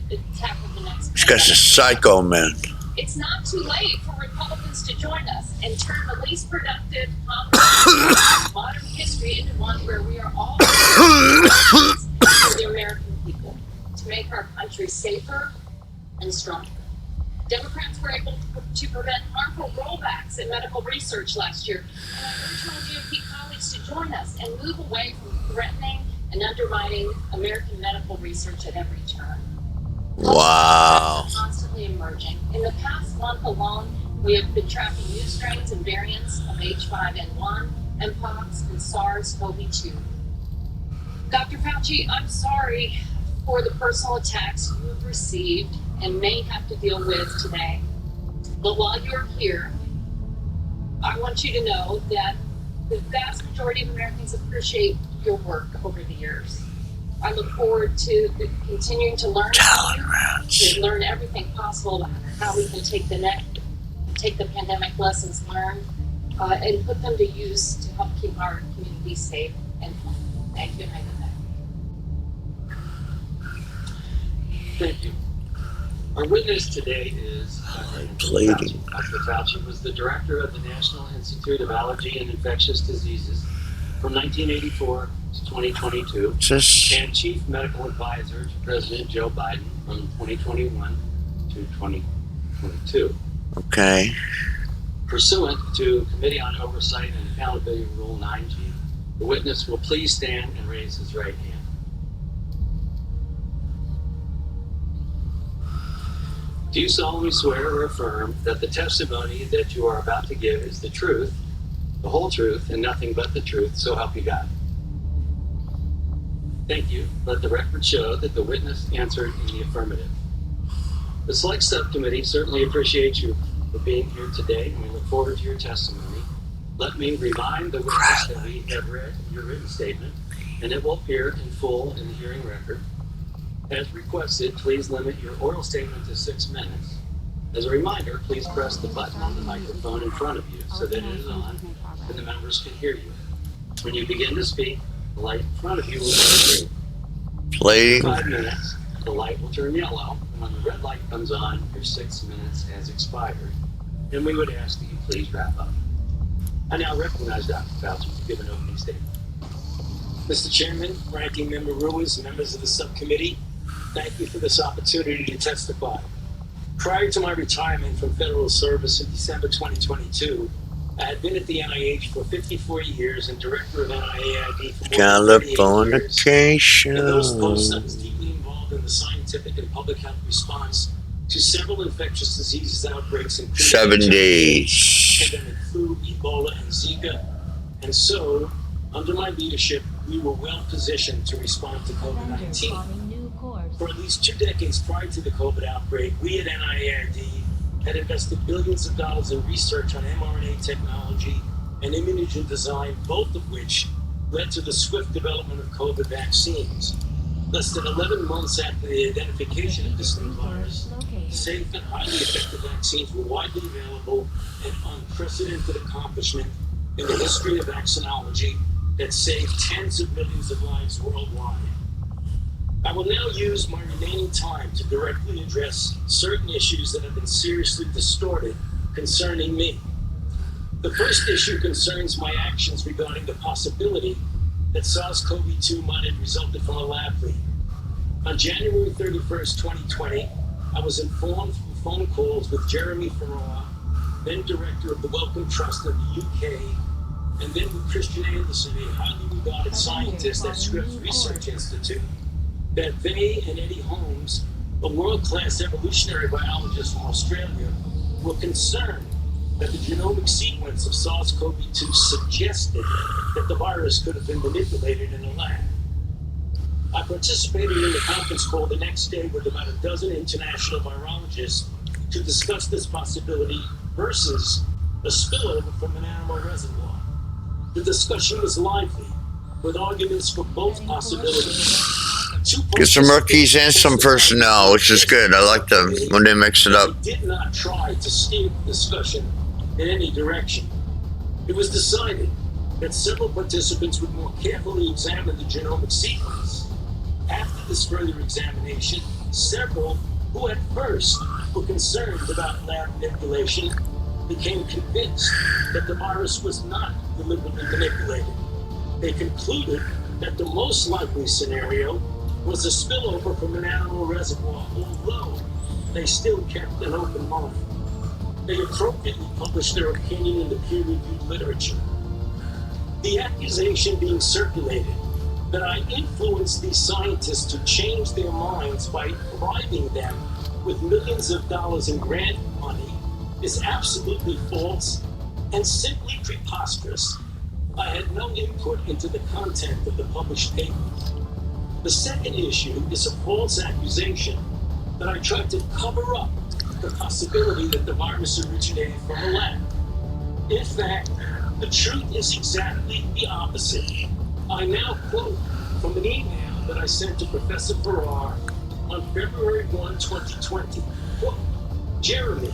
next This guy's a pandemic. psycho, man. It's not too late for Republicans to join us and turn the least productive Congress of modern history into one where we are all for the American people to make our country safer and stronger. Democrats were able to prevent harmful rollbacks in medical research last year, and I urge my GOP colleagues to join us and move away from threatening and undermining American medical research at every turn. Wow. Constantly emerging. In the past month alone, we have been tracking new strains and variants of H5N1, Mpox, and SARS-CoV-2. Dr. Fauci, I'm sorry for the personal attacks you've received and may have to deal with today. But while you're here, I want you to know that the vast majority of Americans appreciate your work over the years. I look forward to continuing to learn from you, to learn everything possible about how we can take the pandemic lessons learned and put them to use to help keep our community safe and healthy. Thank you, and I go back. Thank you. Our witness today is Plating. Dr. Fauci was the director of the National Institute of Allergy and Infectious Diseases from 1984 to 2022, Just and chief medical advisor to President Joe Biden from 2021 to 2022. okay. Pursuant to Committee on Oversight and Accountability Rule 9G, The witness will please stand and raise his right hand. Do you solemnly swear or affirm that the testimony that you are about to give is the truth, the whole truth, and nothing but the truth, so help you God? Thank you. Let the record show that the witness answered in the affirmative. The Select Subcommittee certainly appreciates you for being here today, and we look forward to your testimony. Let me remind the witness that we have read your written statement, and it will appear in full in the hearing record. As requested, please limit your oral statement to 6 minutes. As a reminder, please press the button on the microphone in front of you so that it is on and the members can hear you. When you begin to speak, the light in front of you will turn green. Playing. 5 minutes, the light will turn yellow, and when the red light comes on, your 6 minutes has expired. And we would ask that you please wrap up. I now recognize Dr. Fauci to give an opening statement. Mr. Chairman, Ranking Member Ruiz, members of the subcommittee, thank you for this opportunity to testify. Prior to my retirement from federal service in December 2022, I had been at the NIH for 54 years and director of NIAID for more than 38 years. Californication. In those posts, I was deeply involved in the scientific and public health response to several infectious diseases outbreaks, including 7 days. pandemic flu, Ebola, and Zika. And so, under my leadership, we were well positioned to respond to COVID-19. For at least 2 decades prior to the COVID outbreak, we at NIAID had invested billions of dollars in research on mRNA technology and immunogen design, both of which led to the swift development of COVID vaccines. Less than 11 months after the identification of this new virus, safe and highly effective vaccines were widely available, an unprecedented accomplishment in the history of vaccinology that saved tens of millions of lives worldwide. I will now use my remaining time to directly address certain issues that have been seriously distorted concerning me. The first issue concerns my actions regarding the possibility that SARS-CoV-2 might have resulted from a lab leak. On January 31st, 2020, I was informed through phone calls with Jeremy Farrar, then director of the Wellcome Trust of the UK, and then with Christian Anderson, a highly regarded scientist at Scripps Research Institute, that they and Eddie Holmes, a world-class evolutionary biologist from Australia, were concerned that the genomic sequence of SARS-CoV-2 suggested that the virus could have been manipulated in a lab. I participated in the conference call the next day with about a dozen international virologists to discuss this possibility versus a spillover from an animal reservoir. The discussion was lively, with arguments for both possibilities. Get some rookies and some personnel, which is good. I like them when they mix it up. Did not try to steer the discussion in any direction. It was decided that several participants would more carefully examine the genomic sequence. After this further examination, several who at first were concerned about lab manipulation became convinced that the virus was not deliberately manipulated. They concluded that the most likely scenario was a spillover from an animal reservoir, although they still kept an open mind. They appropriately published their opinion in the peer-reviewed literature. The accusation being circulated that I influenced these scientists to change their minds by bribing them with millions of dollars in grant money is absolutely false and simply preposterous. I had no input into the content of the published paper. The second issue is a false accusation that I tried to cover up the possibility that the virus originated from a lab. In fact, the truth is exactly the opposite. I now quote from an email that I sent to Professor Farrar on February 1, 2020. Quote, Jeremy,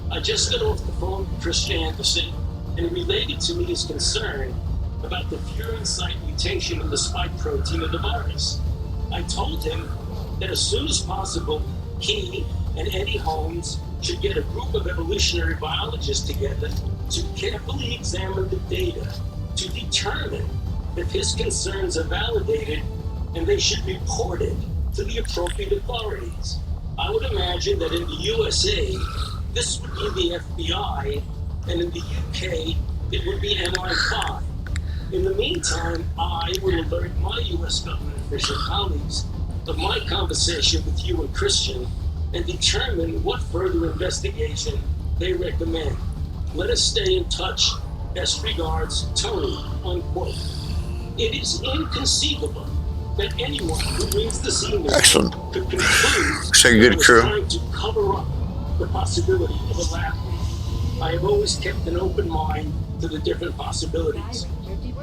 I just got off the phone with Christian Anderson and he related to me his concern about the furin site mutation in the spike protein of the virus. I told him that as soon as possible, he and Eddie Holmes should get a group of evolutionary biologists together to carefully examine the data to determine if his concerns are validated and they should be reported to the appropriate authorities. I would imagine that in the USA, this would be the FBI, and in the UK, it would be MI5. In the meantime, I will alert my U.S. government official colleagues of my conversation with you and Christian and determine what further investigation they recommend. Let us stay in touch. Best regards, Tony, unquote. It is inconceivable that anyone who reads this email Excellent. could conclude So that good I was crew. trying to cover up the possibility of a lab leak. I have always kept an open mind to the different possibilities.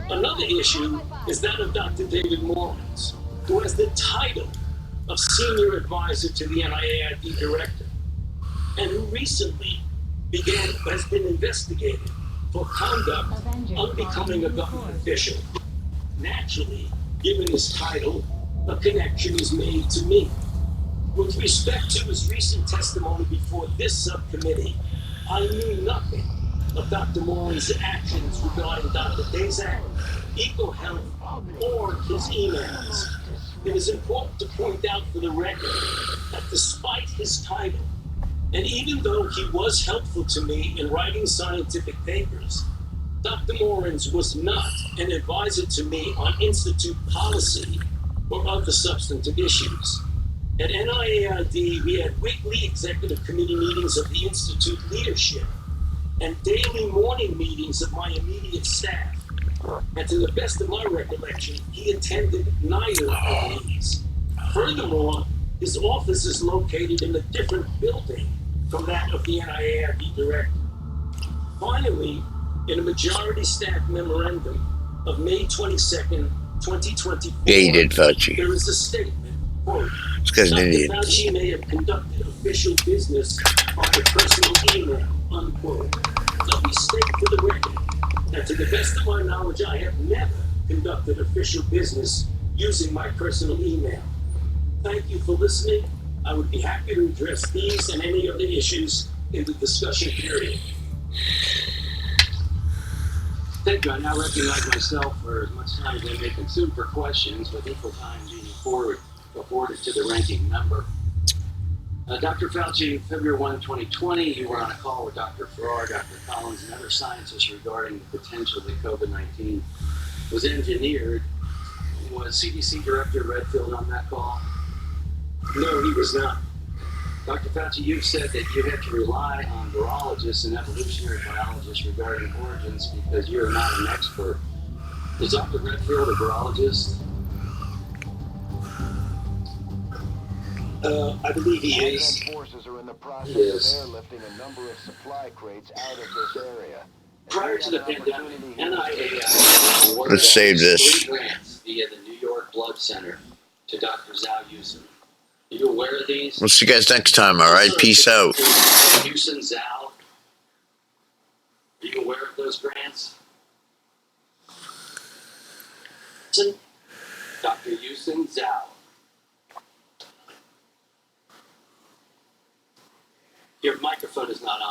Another issue is that of Dr. David Morans, who has the title of Senior Advisor to the NIAID Director, and who recently has been investigated for conduct unbecoming a government official. Naturally, given his title, a connection is made to me. With respect to his recent testimony before this subcommittee, I knew nothing of Dr. Moran's actions regarding Dr. Dazak, EcoHealth, or his emails. It is important to point out for the record that despite his title, and even though he was helpful to me in writing scientific papers, Dr. Morans was not an advisor to me on institute policy or other substantive issues. At NIAID, we had weekly executive committee meetings of the institute leadership and daily morning meetings of my immediate staff. And to the best of my recollection, he attended neither of these. Furthermore, his office is located in a different building from that of the NIAID director. Finally, in a majority staff memorandum of May 22nd, 2024, Yeah, he did, Fauci. there is a statement, quote, This guy's an Dr. idiot. Fauci may have conducted official business on the personal email, unquote. Let me state for the record that to the best of my knowledge, I have never conducted official business using my personal email. Thank you for listening. I would be happy to address these and any other issues in the discussion period. Thank you. I now recognize myself for as much time as I may consume for questions, with equal time being afforded to the ranking member. Dr. Fauci, February 1, 2020, you were on a call with Dr. Farrar, Dr. Collins, and other scientists regarding the potential that COVID-19 was engineered. Was CDC Director Redfield on that call? No, he was not. Dr. Fauci, you've said that you have to rely on virologists and evolutionary biologists regarding origins because you're not an expert. Is Dr. Redfield a virologist? I believe he is. Forces are in the process Yes. of airlifting a number of supply crates out of this area. Prior to the pandemic, NIAID awarded Let's save this. 3 grants via the New York Blood Center to Dr. Zhao Yusen. Are you aware of these? We'll see you guys next time, alright? Peace out. Yusen Zhao. Are you aware of those grants? Dr. Yusen Zhao. Your microphone is not on.